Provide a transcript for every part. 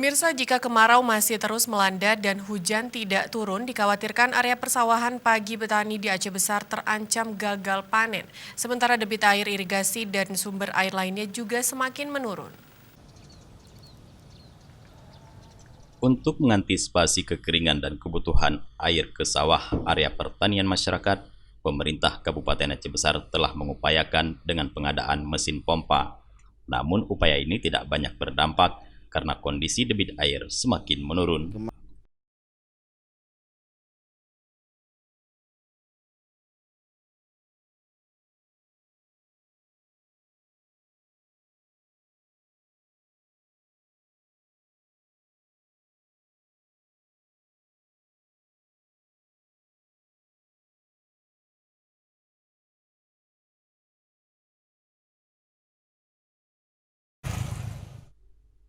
Pemirsa, jika kemarau masih terus melanda dan hujan tidak turun, dikhawatirkan area persawahan pagi petani di Aceh Besar terancam gagal panen. Sementara debit air irigasi dan sumber air lainnya juga semakin menurun. Untuk mengantisipasi kekeringan dan kebutuhan air ke sawah area pertanian masyarakat, pemerintah Kabupaten Aceh Besar telah mengupayakan dengan pengadaan mesin pompa. Namun upaya ini tidak banyak berdampak karena kondisi debit air semakin menurun.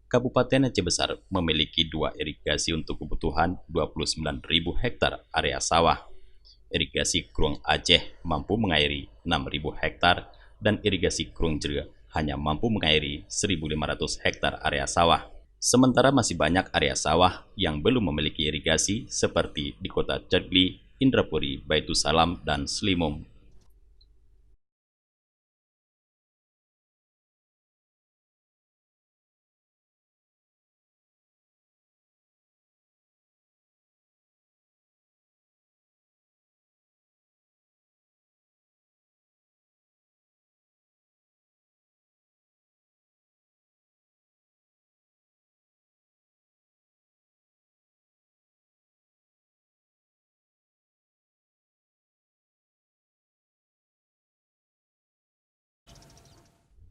Kabupaten Aceh Besar memiliki dua irigasi untuk kebutuhan 29.000 hektar area sawah. Irigasi Krung Aceh mampu mengairi 6.000 hektar dan irigasi Krung Jera hanya mampu mengairi 1.500 hektar area sawah. Sementara masih banyak area sawah yang belum memiliki irigasi seperti di kota Cagli, Indrapuri, Baitussalam, dan Slimum.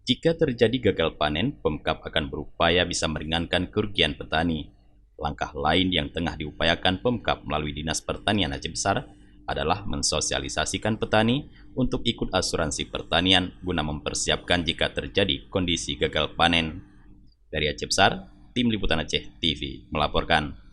Jika terjadi gagal panen, Pemkab akan berupaya bisa meringankan kerugian petani. Langkah lain yang tengah diupayakan Pemkab melalui Dinas Pertanian Aceh Besar adalah mensosialisasikan petani untuk ikut asuransi pertanian guna mempersiapkan jika terjadi kondisi gagal panen. Dari Aceh Besar, Tim Liputan Aceh TV melaporkan.